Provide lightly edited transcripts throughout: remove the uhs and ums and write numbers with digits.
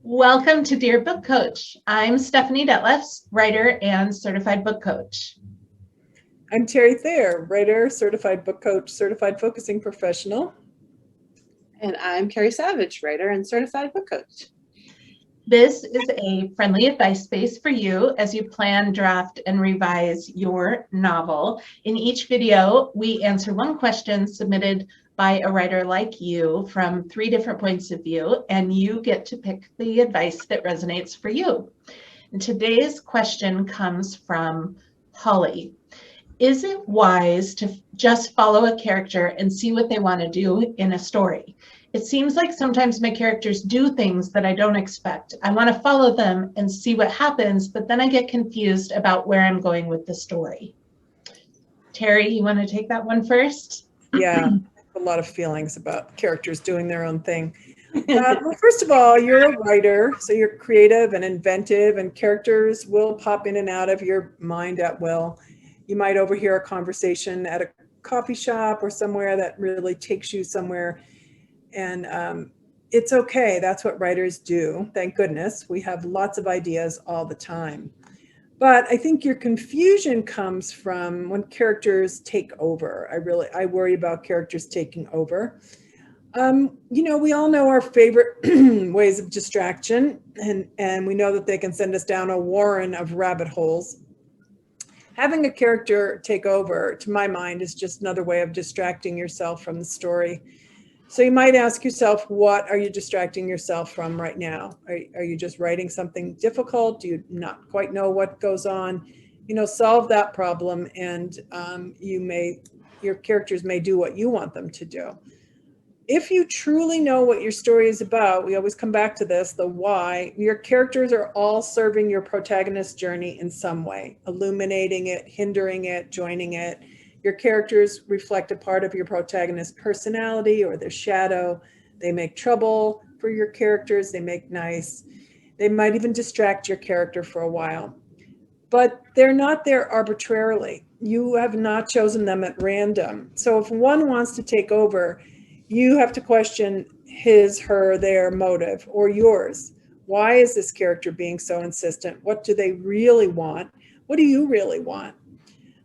Welcome to Dear Book Coach. I'm Stephanie Detlefs, writer and certified book coach. I'm Terry Thayer, writer, certified book coach, certified focusing professional. And I'm Carrie Savage, writer and certified book coach. This is a friendly advice space for you as you plan, draft, and revise your novel. In each video, we answer one question submitted by a writer like you from 3 different points of view, and you get to pick the advice that resonates for you. And today's question comes from Holly. Is it wise to just follow a character and see what they want to do in a story? It seems like sometimes my characters do things that I don't expect. I want to follow them and see what happens, but then I get confused about where I'm going with the story. Terry, you want to take that one first? Yeah, a lot of feelings about characters doing their own thing. Well, first of all, you're a writer, so you're creative and inventive, and characters will pop in and out of your mind at will. You might overhear a conversation at a coffee shop or somewhere that really takes you somewhere. And it's okay. That's what writers do. Thank goodness. We have lots of ideas all the time. But I think your confusion comes from when characters take over. I worry about characters taking over. We all know our favorite ways of distraction, and we know that they can send us down a warren of rabbit holes. Having a character take over, to my mind, is just another way of distracting yourself from the story. So you might ask yourself, what are you distracting yourself from right now? Are you just writing something difficult? Do you not quite know what goes on? Solve that problem, and your characters may do what you want them to do. If you truly know what your story is about, we always come back to this, the why. Your characters are all serving your protagonist's journey in some way, illuminating it, hindering it, joining it. Your characters reflect a part of your protagonist's personality or their shadow. They make trouble for your characters. They make nice. They might even distract your character for a while. But they're not there arbitrarily. You have not chosen them at random. So if one wants to take over, you have to question his, her, their motive or yours. Why is this character being so insistent? What do they really want? What do you really want?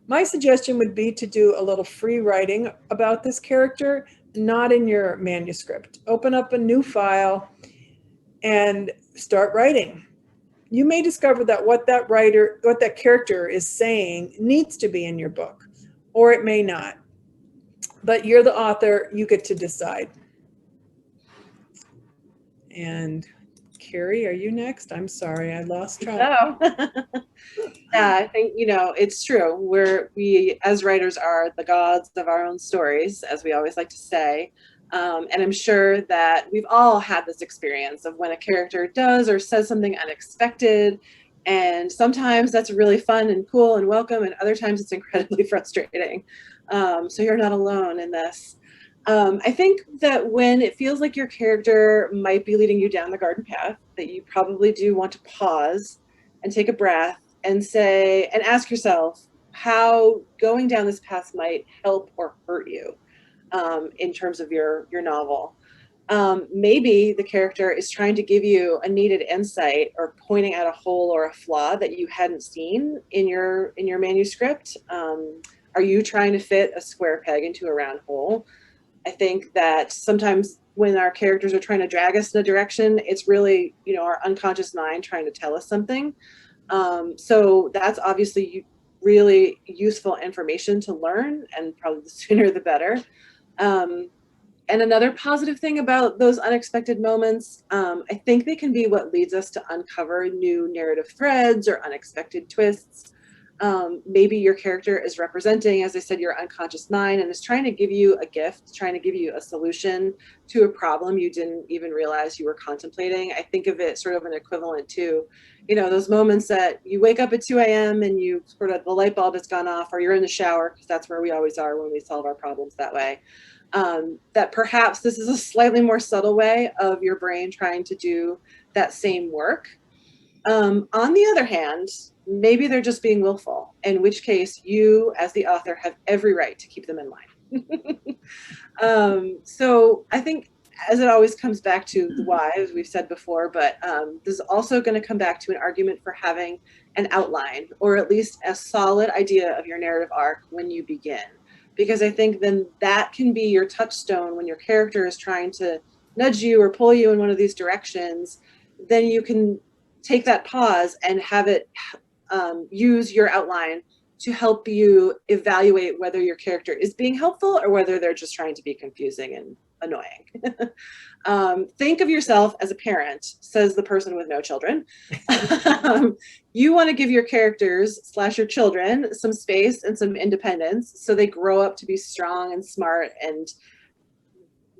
My suggestion would be to do a little free writing about this character, not in your manuscript. Open up a new file and start writing. You may discover that what that character is saying needs to be in your book, or it may not. But you're the author, you get to decide. And Carrie, are you next? I'm sorry, I lost track. Oh. Yeah, I think, it's true. We as writers are the gods of our own stories, as we always like to say. And I'm sure that we've all had this experience of when a character does or says something unexpected. And sometimes that's really fun and cool and welcome, and other times it's incredibly frustrating. So you're not alone in this. I think that when it feels like your character might be leading you down the garden path, that you probably do want to pause and take a breath and ask yourself how going down this path might help or hurt you in terms of your novel. Maybe the character is trying to give you a needed insight or pointing out a hole or a flaw that you hadn't seen in your manuscript. Are you trying to fit a square peg into a round hole? I think that sometimes when our characters are trying to drag us in a direction, it's really, our unconscious mind trying to tell us something. So that's obviously really useful information to learn, and probably the sooner the better. And another positive thing about those unexpected moments, I think they can be what leads us to uncover new narrative threads or unexpected twists. Maybe your character is representing, as I said, your unconscious mind and is trying to give you a gift, trying to give you a solution to a problem you didn't even realize you were contemplating. I think of it sort of an equivalent to, those moments that you wake up at 2 a.m. and you sort of, the light bulb has gone off, or you're in the shower, because that's where we always are when we solve our problems that way. That perhaps this is a slightly more subtle way of your brain trying to do that same work. On the other hand, maybe they're just being willful, in which case you, as the author, have every right to keep them in line. So I think as it always comes back to the why, as we've said before, but this is also going to come back to an argument for having an outline, or at least a solid idea of your narrative arc when you begin. Because I think then that can be your touchstone when your character is trying to nudge you or pull you in one of these directions. Then you can take that pause and have it use your outline to help you evaluate whether your character is being helpful or whether they're just trying to be confusing and annoying. Think of yourself as a parent, says the person with no children. You want to give your characters / your children some space and some independence so they grow up to be strong and smart and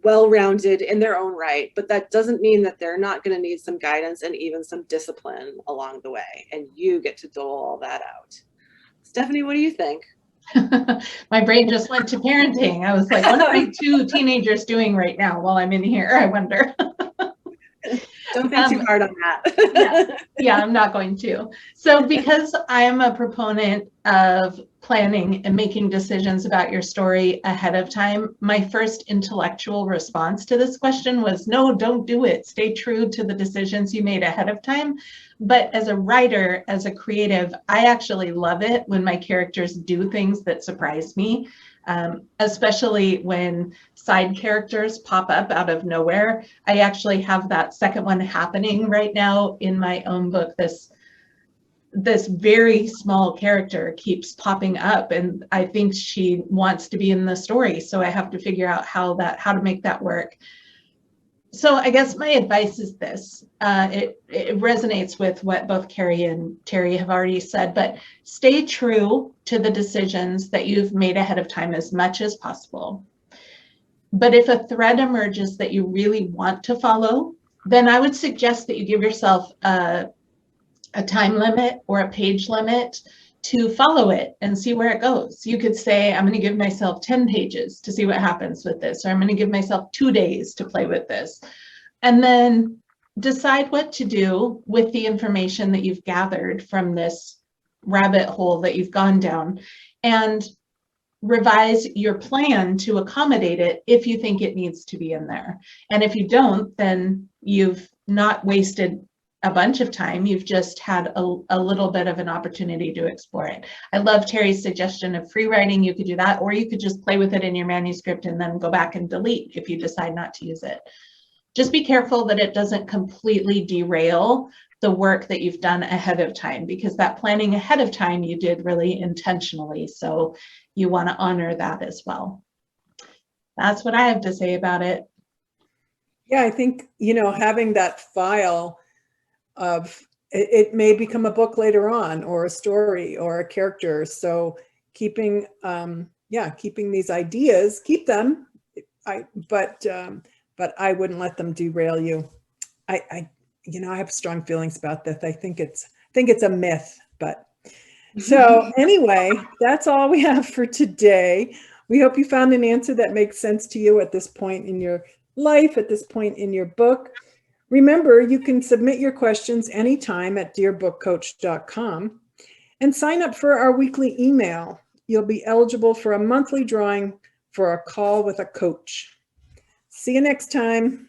well-rounded in their own right. But that doesn't mean that they're not going to need some guidance and even some discipline along the way. And you get to dole all that out. Stephanie, what do you think? My brain just went to parenting. I was like, what are my 2 teenagers doing right now while I'm in here? I wonder. Don't think too hard on that. Yeah, I'm not going to. So because I'm a proponent of planning and making decisions about your story ahead of time, my first intellectual response to this question was, no, don't do it. Stay true to the decisions you made ahead of time. But as a writer, as a creative, I actually love it when my characters do things that surprise me. Especially when side characters pop up out of nowhere. I actually have that second one happening right now in my own book. This very small character keeps popping up, and I think she wants to be in the story. So I have to figure out how to make that work. So I guess my advice is this. It resonates with what both Carrie and Terry have already said, but stay true to the decisions that you've made ahead of time as much as possible. But if a thread emerges that you really want to follow, then I would suggest that you give yourself a time limit or a page limit to follow it and see where it goes. You could say, I'm going to give myself 10 pages to see what happens with this, or I'm going to give myself 2 days to play with this. And then decide what to do with the information that you've gathered from this rabbit hole that you've gone down, and revise your plan to accommodate it if you think it needs to be in there. And if you don't, then you've not wasted a bunch of time. You've just had a little bit of an opportunity to explore it. I love Terry's suggestion of free writing. You could do that, or you could just play with it in your manuscript and then go back and delete if you decide not to use it. Just be careful that it doesn't completely derail the work that you've done ahead of time, because that planning ahead of time you did really intentionally. So you want to honor that as well. That's what I have to say about it. Yeah, I think, having that file of it may become a book later on, or a story, or a character. So keeping these ideas, keep them. But I wouldn't let them derail you. I have strong feelings about this. I think it's a myth, but so anyway, that's all we have for today. We hope you found an answer that makes sense to you at this point in your life, at this point in your book. Remember, you can submit your questions anytime at dearbookcoach.com and sign up for our weekly email. You'll be eligible for a monthly drawing for a call with a coach. See you next time.